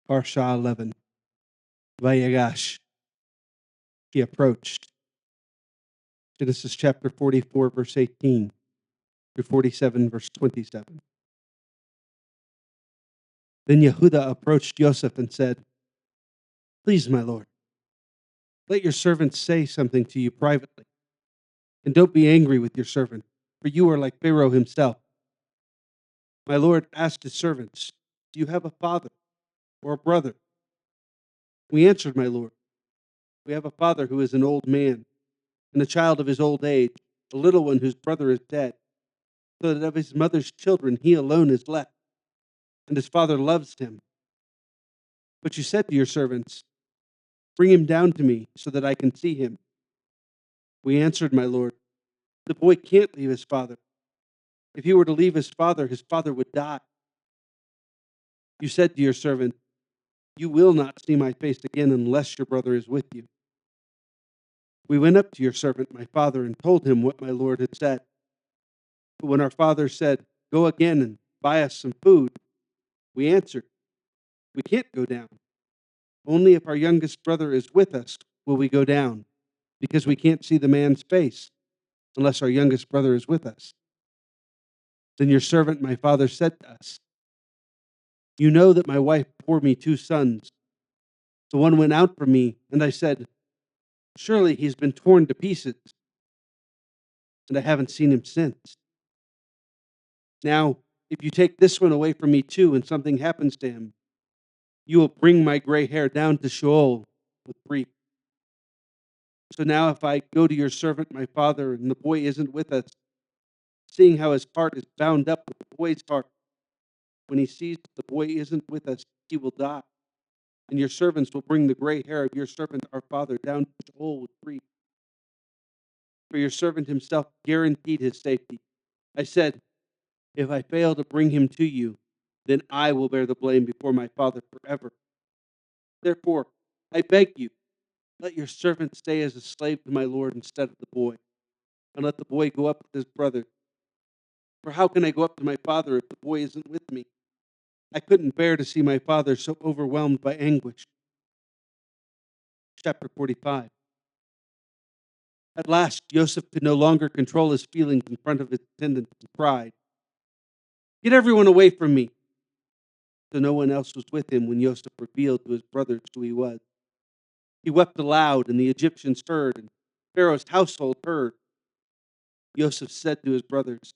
Parashah 11. Vayigash. He approached. Genesis chapter 44, verse 18 through 47, verse 27. Then Yehuda approached Joseph and said, "Please, my lord, let your servant say something to you privately, and don't be angry with your servant, for you are like Pharaoh himself." My lord asked his servants, "Do you have a father or a brother?" We answered, "My lord, we have a father who is an old man, and a child of his old age, a little one whose brother is dead, so that of his mother's children he alone is left, and his father loves him. But you said to your servants, 'Bring him down to me so that I can see him.' We answered, 'My lord, the boy can't leave his father. If he were to leave his father would die.' You said to your servant, 'You will not see my face again unless your brother is with you.' We went up to your servant, my father, and told him what my lord had said. But when our father said, 'Go again and buy us some food,' we answered, 'We can't go down. Only if our youngest brother is with us will we go down, because we can't see the man's face unless our youngest brother is with us.' Then your servant, my father, said to us, 'You know that my wife bore me 2 sons. The one went out from me, and I said, "Surely he's been torn to pieces," and I haven't seen him since. Now, if you take this one away from me too, and something happens to him, you will bring my gray hair down to Sheol with grief. So now if I go to your servant, my father, and the boy isn't with us, seeing how his heart is bound up with the boy's heart, when he sees that the boy isn't with us, he will die. And your servants will bring the gray hair of your servant, our father, down to Sheol with grief. For your servant himself guaranteed his safety. I said, if I fail to bring him to you, then I will bear the blame before my father forever. Therefore, I beg you, let your servant stay as a slave to my lord instead of the boy, and let the boy go up with his brother. For how can I go up to my father if the boy isn't with me? I couldn't bear to see my father so overwhelmed by anguish." Chapter 45. At last, Joseph could no longer control his feelings in front of his attendants and cried, "Get everyone away from me!" So no one else was with him when Joseph revealed to his brothers who he was. He wept aloud, and the Egyptians heard, and Pharaoh's household heard. Joseph said to his brothers,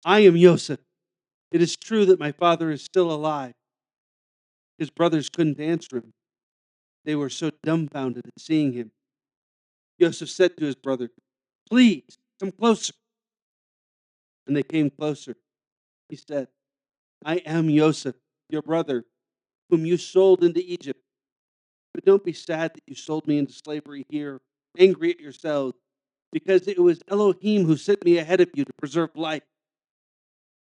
"I am Joseph. It is true that my father is still alive." His brothers couldn't answer him. They were so dumbfounded at seeing him. Joseph said to his brothers, "Please, come closer." And they came closer. He said, "I am Joseph, your brother, whom you sold into Egypt. But don't be sad that you sold me into slavery here, angry at yourselves, because it was Elohim who sent me ahead of you to preserve life.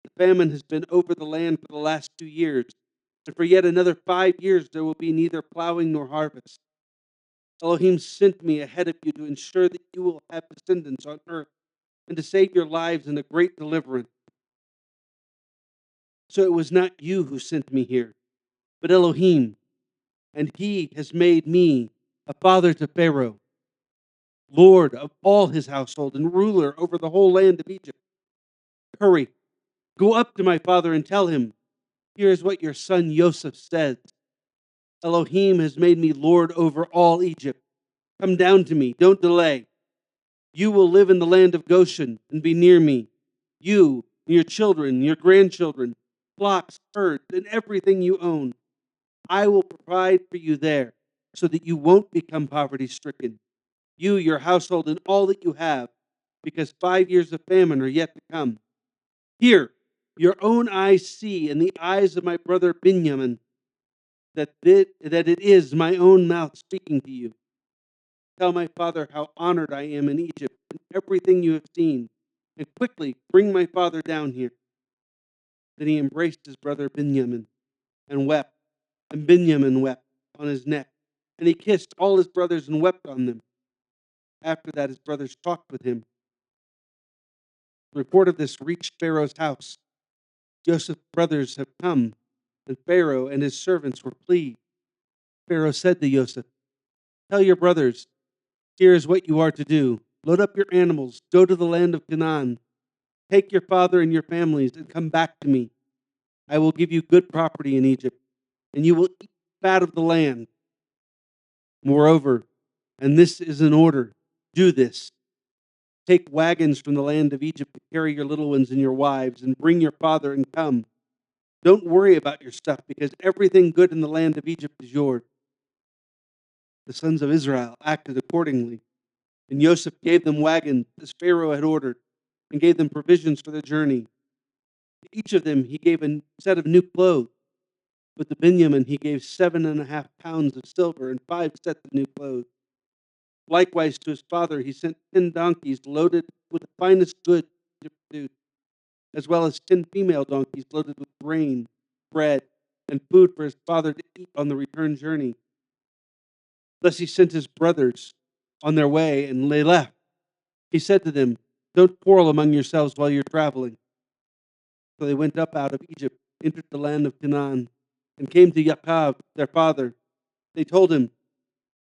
The famine has been over the land for the last 2 years, and for yet another 5 years there will be neither plowing nor harvest. Elohim sent me ahead of you to ensure that you will have descendants on earth and to save your lives in a great deliverance. So it was not you who sent me here, but Elohim, and he has made me a father to Pharaoh, lord of all his household and ruler over the whole land of Egypt. Hurry, go up to my father and tell him, 'Here is what your son Joseph says. Elohim has made me lord over all Egypt. Come down to me, don't delay. You will live in the land of Goshen and be near me, you, your children, your grandchildren, flocks, herds, and everything you own. I will provide for you there so that you won't become poverty-stricken, you, your household, and all that you have, because 5 years of famine are yet to come. Here, your own eyes see, and the eyes of my brother Benjamin, that it is my own mouth speaking to you. Tell my father how honored I am in Egypt and everything you have seen, and quickly bring my father down here." Then he embraced his brother Benjamin and wept, and Benjamin wept on his neck, and he kissed all his brothers and wept on them. After that, his brothers talked with him. The report of this reached Pharaoh's house. "Joseph's brothers have come. And Pharaoh and his servants were pleased. Pharaoh said to Joseph, "Tell your brothers, here is what you are to do. Load up your animals, go to the land of Canaan, take your father and your families, and come back to me. I will give you good property in Egypt, and you will eat fat of the land. Moreover, and this is an order, do this. Take wagons from the land of Egypt to carry your little ones and your wives, and bring your father and come. Don't worry about your stuff, because everything good in the land of Egypt is yours." The sons of Israel acted accordingly, and Joseph gave them wagons as Pharaoh had ordered, and gave them provisions for their journey. To each of them he gave a set of new clothes. But to Benjamin he gave 7.5 pounds of silver and 5 sets of new clothes. Likewise to his father he sent 10 donkeys loaded with the finest goods Egypt produced, as well as 10 female donkeys loaded with grain, bread, and food for his father to eat on the return journey. Thus he sent his brothers on their way, and they left. He said to them, "Don't quarrel among yourselves while you're traveling." So they went up out of Egypt, entered the land of Canaan, and came to Yaakov, their father. They told him,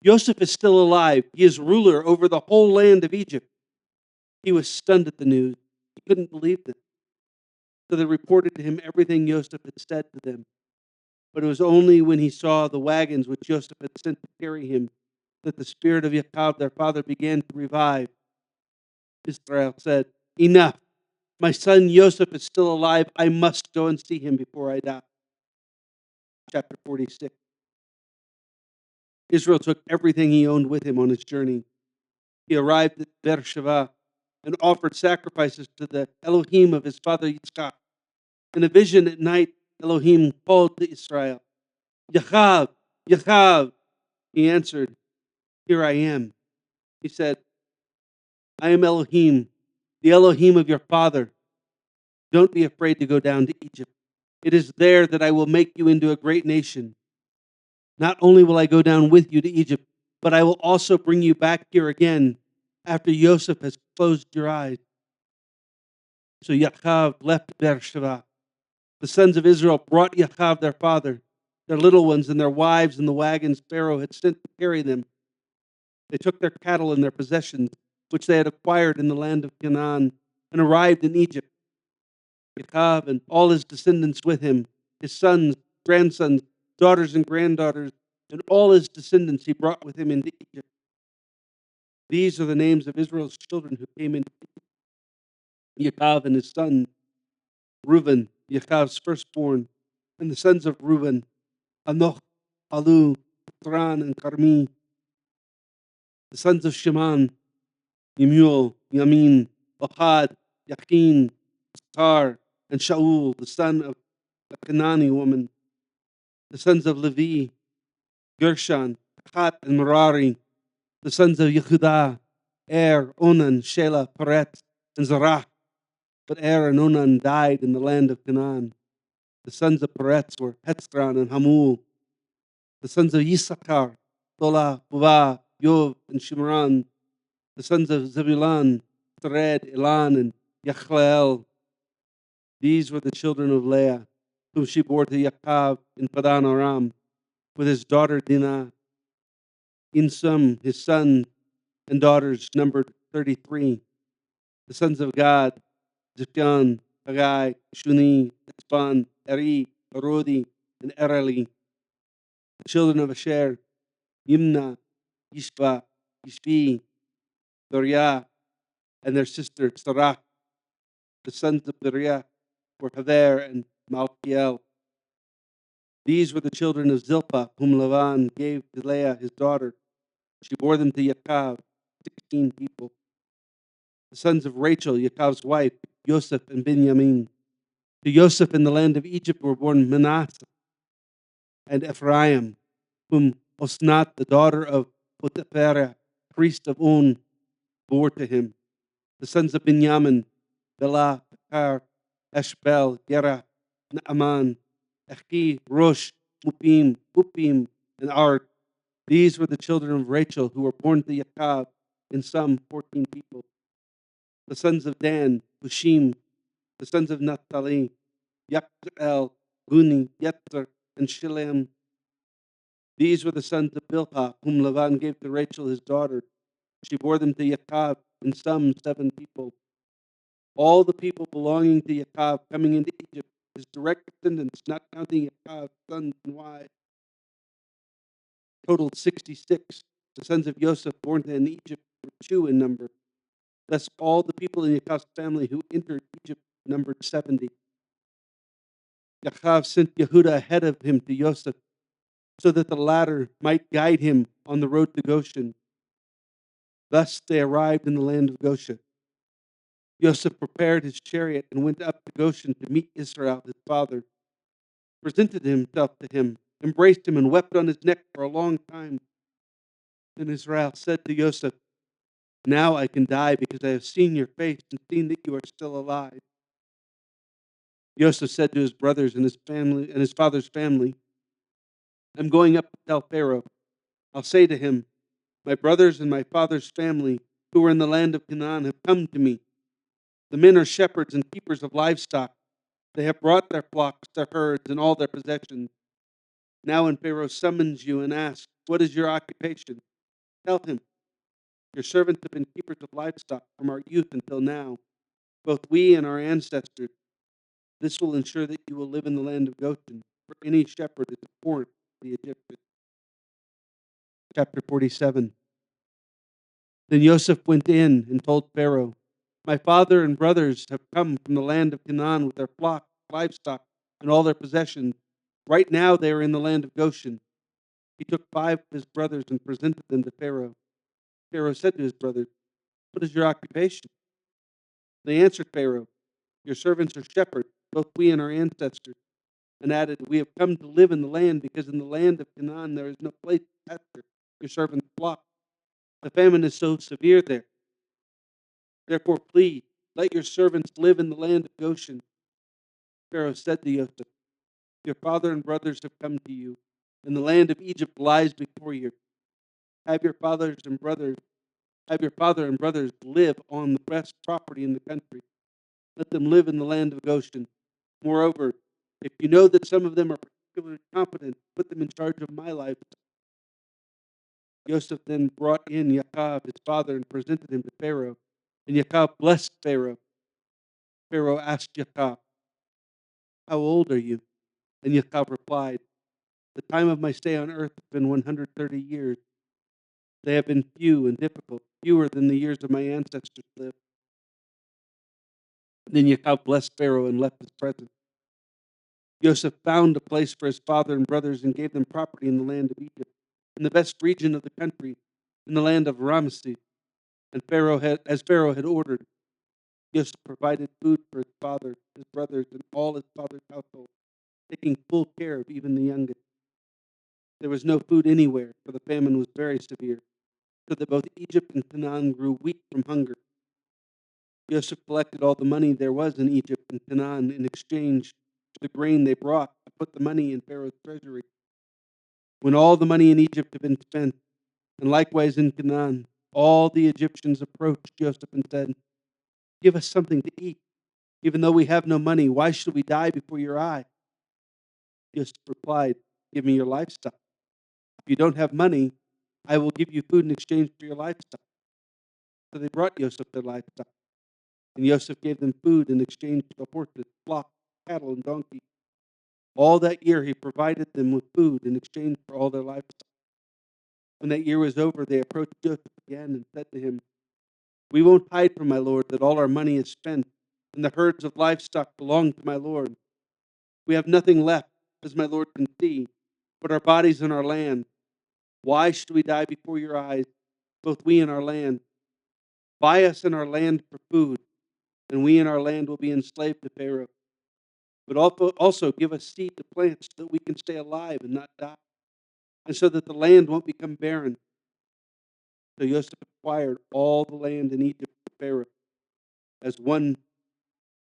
"Joseph is still alive. He is ruler over the whole land of Egypt." He was stunned at the news. He couldn't believe it. So they reported to him everything Joseph had said to them. But it was only when he saw the wagons which Joseph had sent to carry him that the spirit of Yaakov, their father, began to revive. Israel said, "Enough. My son Joseph is still alive. I must go and see him before I die." Chapter 46. Israel took everything he owned with him on his journey. He arrived at Beersheba and offered sacrifices to the Elohim of his father Yitzchak. In a vision at night, Elohim called to Israel, "Yachav, Yachav." He answered, "Here I am." He said, "I am Elohim, the Elohim of your father. Don't be afraid to go down to Egypt. It is there that I will make you into a great nation. Not only will I go down with you to Egypt, but I will also bring you back here again after Joseph has closed your eyes." So Yaakov left Beersheba. The sons of Israel brought Yaakov their father, their little ones, and their wives in the wagons Pharaoh had sent to carry them. They took their cattle and their possessions, which they had acquired in the land of Canaan, and arrived in Egypt. Yaakov and all his descendants with him, his sons, grandsons, daughters, and granddaughters, and all his descendants he brought with him into Egypt. These are the names of Israel's children who came into Egypt: Yaakov and his sons, Reuben, Yaakov's firstborn, and the sons of Reuben, Anoch, Alu, Tran, and Carmi. The sons of Shimon, Yemuel, Yamin, Ohad, Yachin, Tar, and Shaul, the son of a Canaanite woman. The sons of Levi, Gershon, Chat, and Merari. The sons of Yehudah, Onan, Shelah, Peretz, and Zerah. But and Onan died in the land of Canaan. The sons of Peretz were Hetzron and Hamul. The sons of Yisachar, Tola, Puvah, Yov, and Shimron. The sons of Zebulun, Sered, Elan, and Yachleel. These were the children of Leah, whom she bore to Yaakov in Padan Aram, with his daughter Dinah. In sum, his sons and daughters numbered 33. The sons of Gad, Ziphan, Haggai, Shuni, Etzban, Eri, Arodi, and Erali. The children of Asher, Yimna, Yishba, Yishbi, Doriah, and their sister Sarah. The sons of Doriah were Haver and Malkiel. These were the children of Zilpah, whom Laban gave to Leah his daughter. She bore them to Yaakov, 16 people. The sons of Rachel, Yaakov's wife, Joseph and Benjamin. To Joseph in the land of Egypt were born Manasseh and Ephraim, whom Osnat, the daughter of Potiphera, priest of On, bore to him. The sons of Benjamin, Bela, Pekar, Eshbel, Gera, Naaman, Echi, Rosh, Mupim, Upim, and Ard. These were the children of Rachel who were born to Yaakov, in sum 14 people. The sons of Dan, Hushim. The sons of Naphtali, Yaqel, Guni, Yetzer, and Shilem. These were the sons of Bilhah, whom Laban gave to Rachel his daughter. She bore them to Yaakov, in sum 7 people. All the people belonging to Yaakov coming into Egypt, his direct descendants, not counting Yaakov's sons and wives, totaled 66. The sons of Joseph born in Egypt were 2 in number. Thus all the people in Yaakov's family who entered Egypt numbered 70. Yaakov sent Yehudah ahead of him to Joseph, so that the latter might guide him on the road to Goshen. Thus they arrived in the land of Goshen. Joseph prepared his chariot and went up to Goshen to meet Israel, his father, presented himself to him, embraced him, and wept on his neck for a long time. Then Israel said to Joseph, "Now I can die, because I have seen your face and seen that you are still alive." Joseph said to his brothers and his family and his father's family, "I'm going up to tell Pharaoh. I'll say to him, 'My brothers and my father's family, who are in the land of Canaan, have come to me. The men are shepherds and keepers of livestock. They have brought their flocks, their herds, and all their possessions. Now when Pharaoh summons you and asks, what is your occupation? Tell him, your servants have been keepers of livestock from our youth until now, both we and our ancestors. This will ensure that you will live in the land of Goshen, for any shepherd is abhorrent to the Egyptians." Chapter 47. Then Joseph went in and told Pharaoh, "My father and brothers have come from the land of Canaan with their flocks, livestock, and all their possessions. Right now they are in the land of Goshen." He took 5 of his brothers and presented them to Pharaoh. Pharaoh said to his brothers, "What is your occupation?" They answered Pharaoh, "Your servants are shepherds, both we and our ancestors," and added, "We have come to live in the land, because in the land of Canaan there is no place to pasture your servants' flock. The famine is so severe there. Therefore, please, let your servants live in the land of Goshen." Pharaoh said to Joseph, "Your father and brothers have come to you, and the land of Egypt lies before you. Have your fathers and brothers, have your father and brothers live on the best property in the country. Let them live in the land of Goshen. Moreover, if you know that some of them are particularly competent, put them in charge of my life." Joseph then brought in Yaakov, his father, and presented him to Pharaoh. And Yaakov blessed Pharaoh. Pharaoh asked Yaakov, "How old are you?" And Yaakov replied, "The time of my stay on earth has been 130 years. They have been few and difficult, fewer than the years of my ancestors lived." Then Yaakov blessed Pharaoh and left his presence. Joseph found a place for his father and brothers and gave them property in the land of Egypt, in the best region of the country, in the land of Ramesses. And as Pharaoh had ordered, Joseph provided food for his father, his brothers, and all his father's household, taking full care of even the youngest. There was no food anywhere, for the famine was very severe, so that both Egypt and Canaan grew weak from hunger. Joseph collected all the money there was in Egypt and Canaan in exchange for the grain they brought to put the money in Pharaoh's treasury. When all the money in Egypt had been spent, and likewise in Canaan, all the Egyptians approached Joseph and said, "Give us something to eat. Even though we have no money, why should we die before your eye?" Joseph replied, "Give me your livestock. If you don't have money, I will give you food in exchange for your livestock." So they brought Joseph their livestock, and Joseph gave them food in exchange for the horses, flocks, cattle, and donkeys. All that year he provided them with food in exchange for all their livestock. When that year was over, they approached Joseph again and said to him, "We won't hide from my lord that all our money is spent, and the herds of livestock belong to my lord. We have nothing left, as my lord can see, but our bodies and our land. Why should we die before your eyes, both we and our land? Buy us and our land for food, and we and our land will be enslaved to Pharaoh. But also give us seed to plant so that we can stay alive and not die, and so that the land won't become barren." So Joseph acquired all the land in Egypt for Pharaoh, as one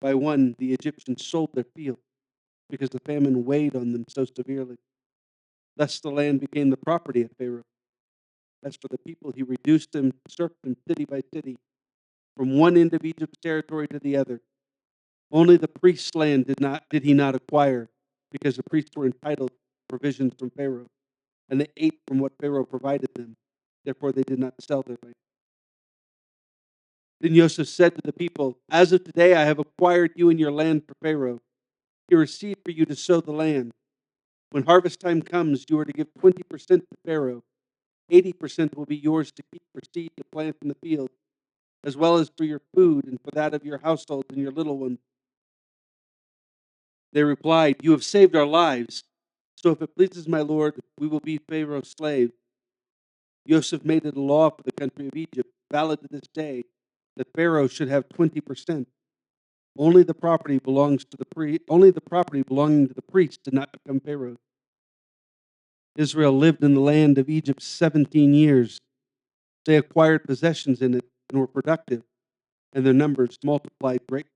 by one the Egyptians sold their fields, because the famine weighed on them so severely. Thus the land became the property of Pharaoh. As for the people, he reduced them, served them city by city, from one end of Egypt's territory to the other. Only the priest's land did he not acquire, because the priests were entitled to provisions from Pharaoh, and they ate from what Pharaoh provided them. Therefore, they did not sell their land. Then Joseph said to the people, "As of today, I have acquired you and your land for Pharaoh. Here is seed for you to sow the land. When harvest time comes, you are to give 20% to Pharaoh. 80% will be yours to keep for seed to plant in the field, as well as for your food and for that of your household and your little ones." They replied, "You have saved our lives. So if it pleases my lord, we will be Pharaoh's slaves." Joseph made it a law for the country of Egypt, valid to this day, that Pharaoh should have 20%. Only the property only the property belonging to the priests did not become Pharaoh's. Israel lived in the land of Egypt 17 years. They acquired possessions in it and were productive, and their numbers multiplied greatly.